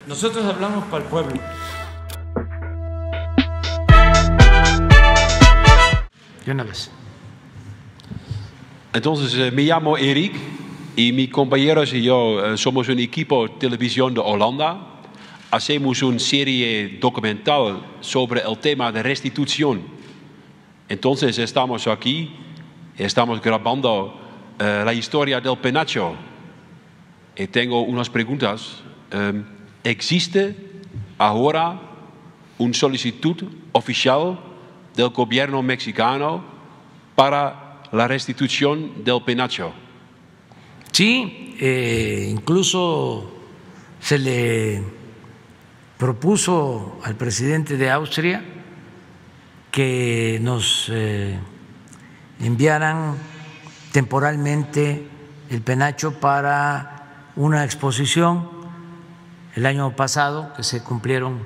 Nosotros hablamos para el pueblo. De una vez. Entonces, me llamo Eric y mis compañeros y yo somos un equipo televisión de Holanda. Hacemos una serie documental sobre el tema de restitución. Entonces, estamos aquí, estamos grabando la historia del penacho. Y tengo unas preguntas. ¿Existe ahora una solicitud oficial del gobierno mexicano para la restitución del penacho? Sí, incluso se le propuso al presidente de Austria que nos enviaran temporalmente el penacho para una exposición el año pasado, que se cumplieron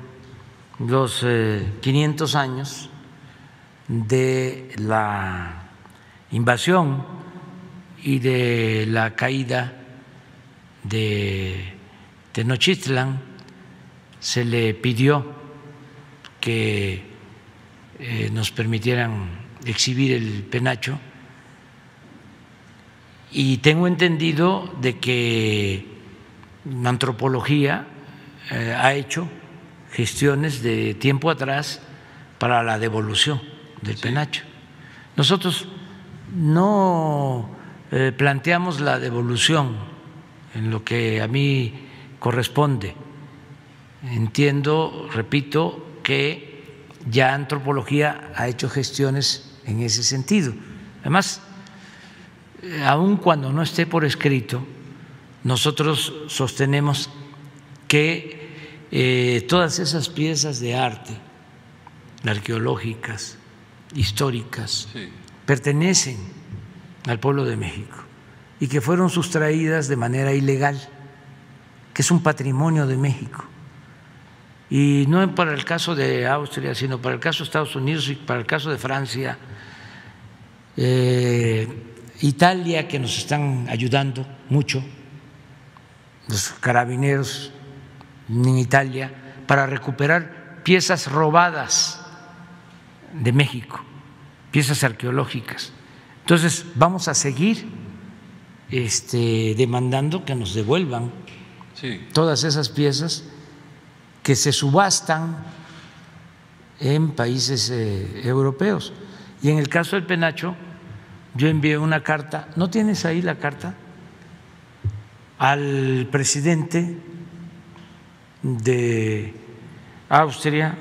los 500 años de la invasión y de la caída de Tenochtitlan. Se le pidió que nos permitieran exhibir el penacho y tengo entendido de que Antropología ha hecho gestiones de tiempo atrás para la devolución del penacho. Nosotros no planteamos la devolución en lo que a mí corresponde. Entiendo, repito, que ya Antropología ha hecho gestiones en ese sentido. Además, aun cuando no esté por escrito, nosotros sostenemos que todas esas piezas de arte, arqueológicas, históricas, pertenecen al pueblo de México y que fueron sustraídas de manera ilegal, que es un patrimonio de México. Y no para el caso de Austria, sino para el caso de Estados Unidos y para el caso de Francia, Italia, que nos están ayudando mucho, los carabineros en Italia, para recuperar piezas robadas de México, piezas arqueológicas. Entonces vamos a seguir demandando que nos devuelvan todas esas piezas que se subastan en países europeos. Y en el caso del penacho, yo envié una carta. ¿No tienes ahí la carta? Al presidente de Austria.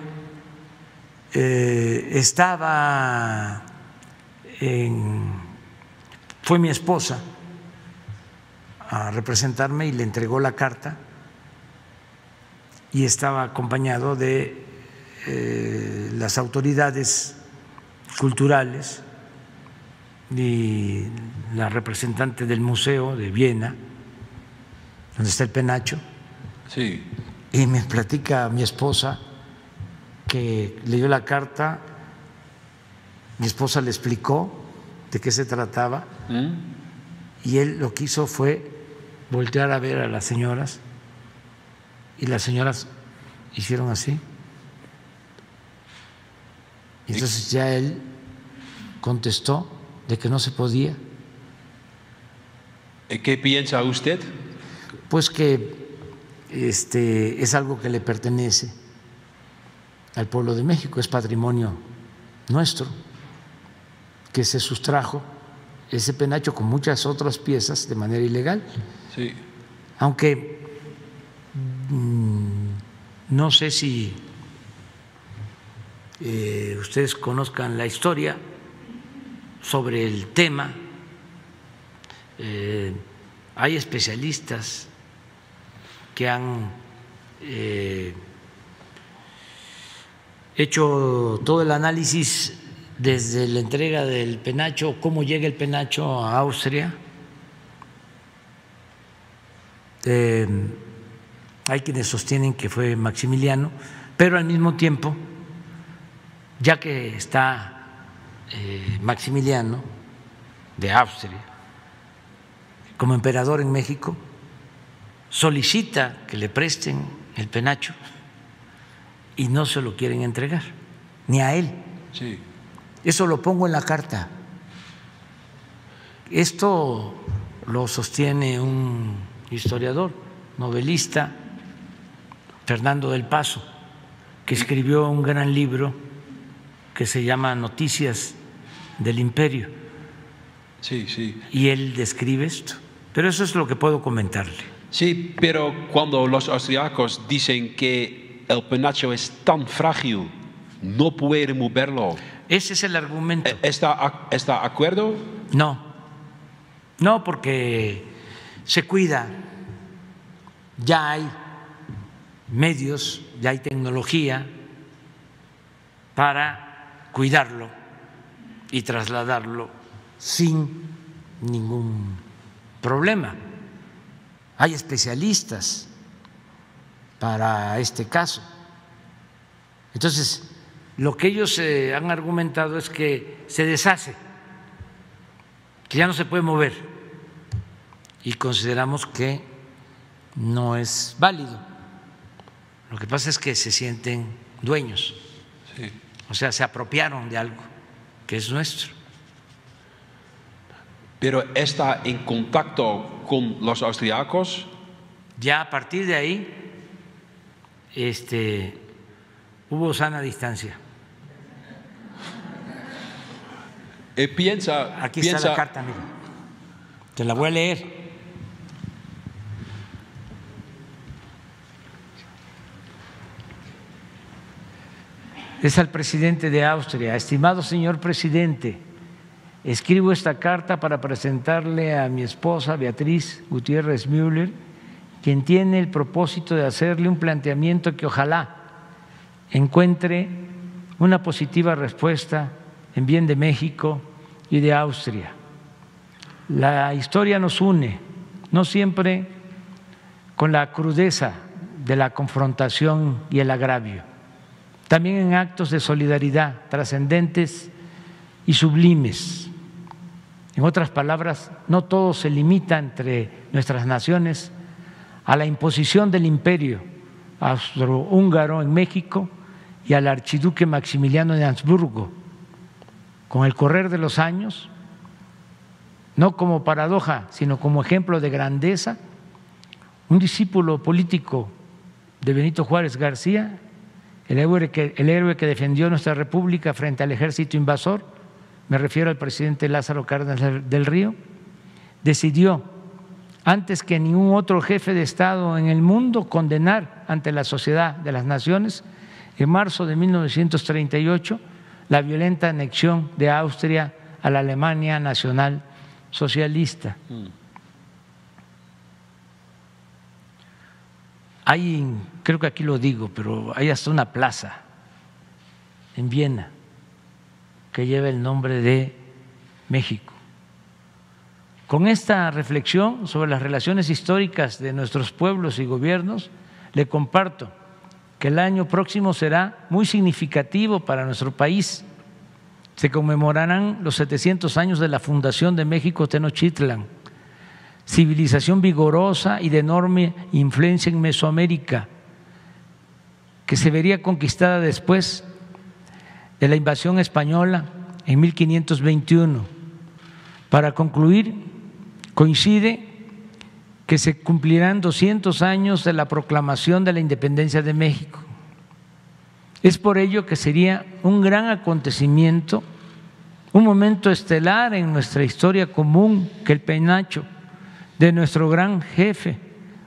Fue mi esposa a representarme y le entregó la carta y estaba acompañado de las autoridades culturales y la representante del Museo de Viena, donde está el penacho. Sí. Y me platica mi esposa que leyó la carta, mi esposa le explicó de qué se trataba y él lo que hizo fue voltear a ver a las señoras y las señoras hicieron así. Y entonces ya él contestó de que no se podía. ¿Qué piensa usted? Pues que es algo que le pertenece al pueblo de México, es patrimonio nuestro, que se sustrajo ese penacho con muchas otras piezas de manera ilegal. Sí. Aunque no sé si ustedes conozcan la historia sobre el tema, hay especialistas que han hecho todo el análisis desde la entrega del penacho, cómo llega el penacho a Austria. Hay quienes sostienen que fue Maximiliano, pero al mismo tiempo, ya que está Maximiliano de Austria como emperador en México, solicita que le presten el penacho, y no se lo quieren entregar, ni a él. Sí. Eso lo pongo en la carta. Esto lo sostiene un historiador, novelista, Fernando del Paso, que escribió un gran libro que se llama Noticias del Imperio. Sí, sí. Y él describe esto. Pero eso es lo que puedo comentarle. Sí, pero cuando los austriacos dicen que el penacho es tan frágil, no pueden moverlo. Ese es el argumento. ¿Está de acuerdo? No, porque se cuida. Ya hay medios, ya hay tecnología para cuidarlo y trasladarlo sin ningún problema. Hay especialistas para este caso. Entonces, lo que ellos han argumentado es que se deshace, que ya no se puede mover, y consideramos que no es válido. Lo que pasa es que se sienten dueños, Sí. o sea, se apropiaron de algo que es nuestro. Pero está en contacto con los austriacos. Ya a partir de ahí hubo sana distancia. Aquí está la carta, mira. Te la voy a leer. Es al presidente de Austria: estimado señor presidente, escribo esta carta para presentarle a mi esposa Beatriz Gutiérrez Müller, quien tiene el propósito de hacerle un planteamiento que ojalá encuentre una positiva respuesta en bien de México y de Austria. La historia nos une, no siempre con la crudeza de la confrontación y el agravio, también en actos de solidaridad trascendentes y sublimes. En otras palabras, no todo se limita entre nuestras naciones a la imposición del imperio austrohúngaro en México y al archiduque Maximiliano de Habsburgo. Con el correr de los años, no como paradoja, sino como ejemplo de grandeza, un discípulo político de Benito Juárez García, el héroe que defendió nuestra república frente al ejército invasor, me refiero al presidente Lázaro Cárdenas del Río, decidió, antes que ningún otro jefe de Estado en el mundo, condenar ante la Sociedad de las Naciones, en marzo de 1938, la violenta anexión de Austria a la Alemania nacional socialista. Hay, creo que aquí lo digo, pero hay hasta una plaza en Viena que lleva el nombre de México. Con esta reflexión sobre las relaciones históricas de nuestros pueblos y gobiernos, le comparto que el año próximo será muy significativo para nuestro país. Se conmemorarán los 700 años de la fundación de México Tenochtitlan, civilización vigorosa y de enorme influencia en Mesoamérica, que se vería conquistada después de la invasión española en 1521. Para concluir, coincide que se cumplirán 200 años de la proclamación de la independencia de México. Es por ello que sería un gran acontecimiento, un momento estelar en nuestra historia común, que el penacho de nuestro gran jefe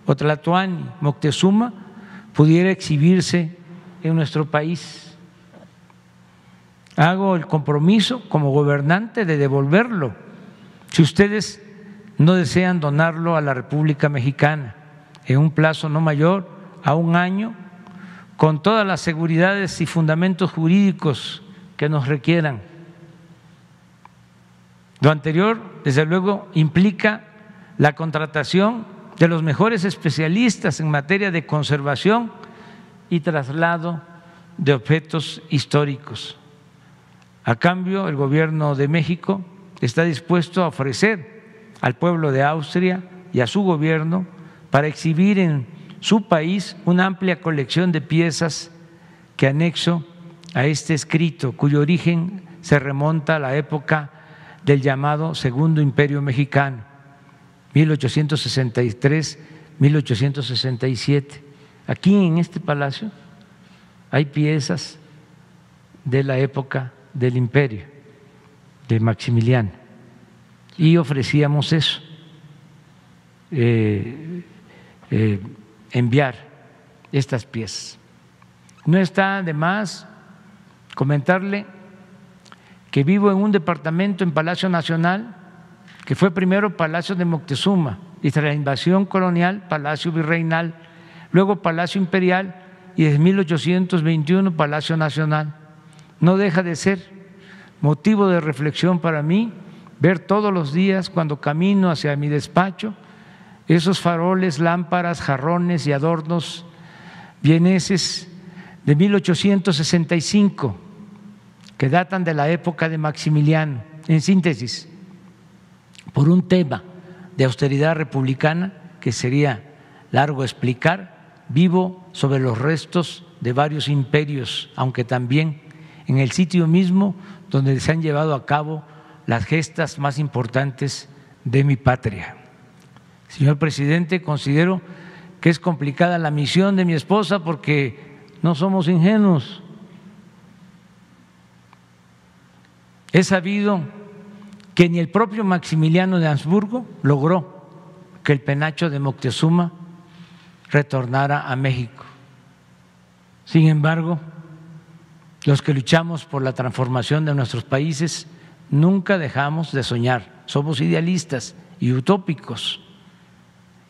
Otlatoani Moctezuma pudiera exhibirse en nuestro país. Hago el compromiso como gobernante de devolverlo, si ustedes no desean donarlo a la República Mexicana en un plazo no mayor a un año, con todas las seguridades y fundamentos jurídicos que nos requieran. Lo anterior, desde luego, implica la contratación de los mejores especialistas en materia de conservación y traslado de objetos históricos. A cambio, el Gobierno de México está dispuesto a ofrecer al pueblo de Austria y a su gobierno, para exhibir en su país una amplia colección de piezas que anexo a este escrito, cuyo origen se remonta a la época del llamado Segundo Imperio Mexicano, 1863-1867. Aquí en este palacio hay piezas de la época del imperio de Maximiliano y ofrecíamos eso, enviar estas piezas. No está de más comentarle que vivo en un departamento en Palacio Nacional que fue primero Palacio de Moctezuma y tras la invasión colonial Palacio Virreinal, luego Palacio Imperial y desde 1821 Palacio Nacional. No deja de ser motivo de reflexión para mí ver todos los días cuando camino hacia mi despacho esos faroles, lámparas, jarrones y adornos vieneses de 1865 que datan de la época de Maximiliano. En síntesis, por un tema de austeridad republicana que sería largo explicar, vivo sobre los restos de varios imperios, aunque también en el sitio mismo donde se han llevado a cabo las gestas más importantes de mi patria. Señor presidente, considero que es complicada la misión de mi esposa porque no somos ingenuos. He sabido que ni el propio Maximiliano de Habsburgo logró que el penacho de Moctezuma retornara a México. Sin embargo, los que luchamos por la transformación de nuestros países nunca dejamos de soñar, somos idealistas y utópicos.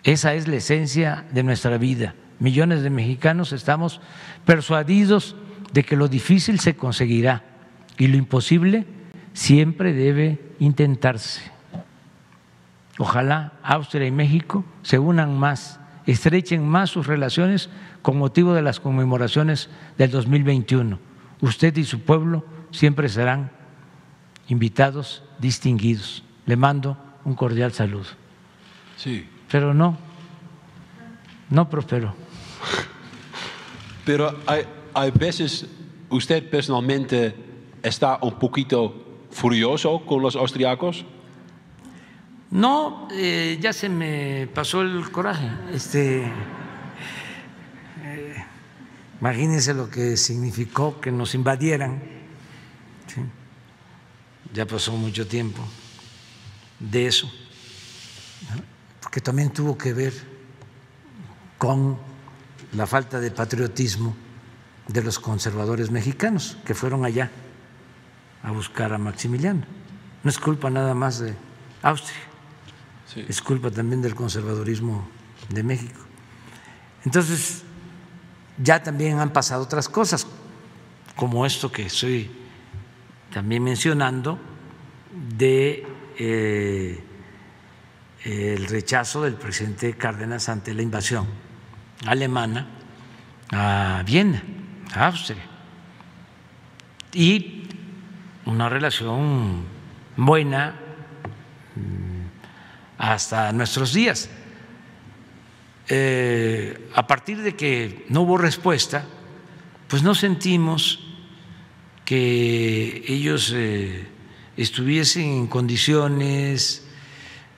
Esa es la esencia de nuestra vida. Millones de mexicanos estamos persuadidos de que lo difícil se conseguirá y lo imposible siempre debe intentarse. Ojalá Austria y México se unan más, estrechen más sus relaciones con motivo de las conmemoraciones del 2021. Usted y su pueblo siempre serán invitados distinguidos. Le mando un cordial saludo. Sí. Pero no prosperó. Pero hay veces usted personalmente está un poquito furioso con los austriacos. No, ya se me pasó el coraje. Imagínense lo que significó que nos invadieran. ¿Sí? Ya pasó mucho tiempo de eso, ¿no? Porque también tuvo que ver con la falta de patriotismo de los conservadores mexicanos que fueron allá a buscar a Maximiliano. No es culpa nada más de Austria, sí, es culpa también del conservadurismo de México. Entonces, ya también han pasado otras cosas, como esto que estoy también mencionando, de el rechazo del presidente Cárdenas ante la invasión alemana a Viena, a Austria, y una relación buena hasta nuestros días. A partir de que no hubo respuesta, pues no sentimos que ellos estuviesen en condiciones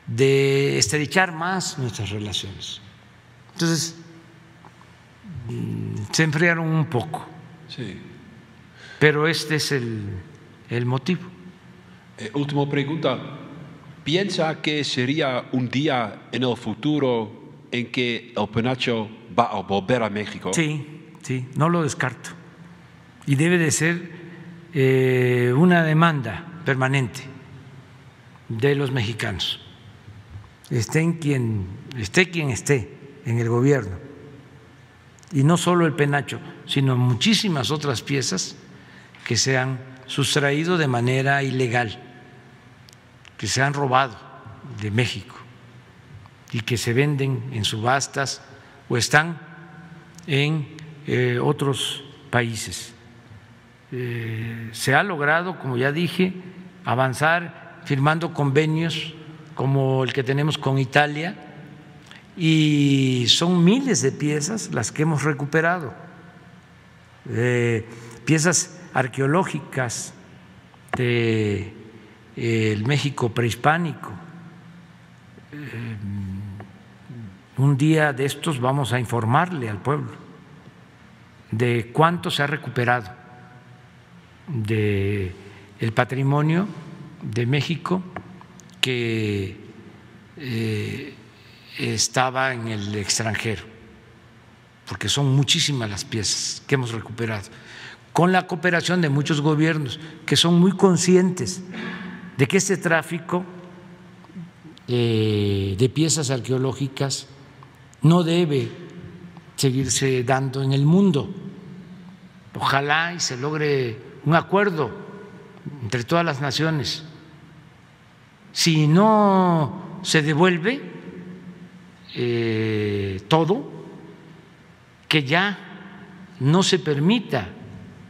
de estrechar más nuestras relaciones. Entonces, se enfriaron un poco. Sí. Pero este es el motivo. Última pregunta. ¿Piensa que sería un día en el futuro en que el penacho va a volver a México? Sí, sí, no lo descarto. Y debe de ser una demanda permanente de los mexicanos. Esté quien esté en el gobierno. Y no solo el penacho, sino muchísimas otras piezas que se han sustraído de manera ilegal, que se han robado de México y que se venden en subastas o están en otros países. Se ha logrado, como ya dije, avanzar firmando convenios como el que tenemos con Italia, y son miles de piezas las que hemos recuperado, piezas arqueológicas del México prehispánico. Un día de estos vamos a informarle al pueblo de cuánto se ha recuperado del patrimonio de México que estaba en el extranjero, porque son muchísimas las piezas que hemos recuperado, con la cooperación de muchos gobiernos que son muy conscientes de que este tráfico de piezas arqueológicas no debe seguirse dando en el mundo. Ojalá y se logre un acuerdo entre todas las naciones. Si no se devuelve todo, que ya no se permita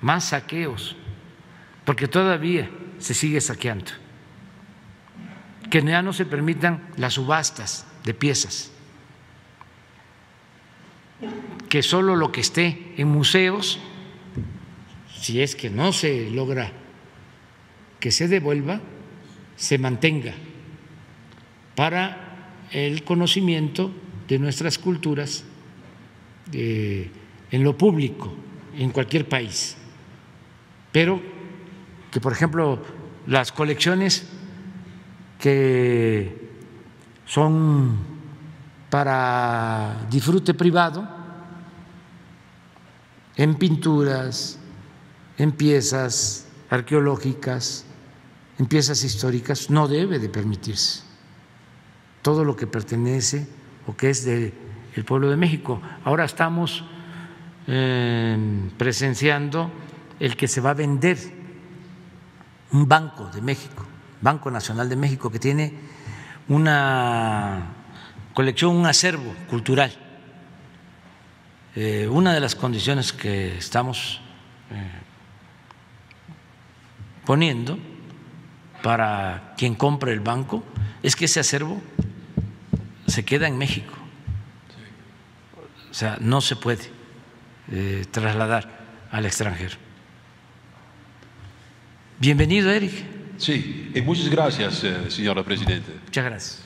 más saqueos, porque todavía se sigue saqueando, que ya no se permitan las subastas de piezas, que solo lo que esté en museos, si es que no se logra que se devuelva, se mantenga para el conocimiento de nuestras culturas en lo público, en cualquier país. Pero que, por ejemplo, las colecciones que son para disfrute privado, en pinturas, en piezas arqueológicas, en piezas históricas, no debe de permitirse. Todo lo que pertenece o que es del pueblo de México. Ahora estamos presenciando el que se va a vender un Banco de México, Banco Nacional de México, que tiene una colección, un acervo cultural. Una de las condiciones que estamos poniendo para quien compre el banco es que ese acervo se queda en México. O sea, no se puede trasladar al extranjero. Bienvenido, Eric. Sí, y muchas gracias, señora Presidenta. Muchas gracias.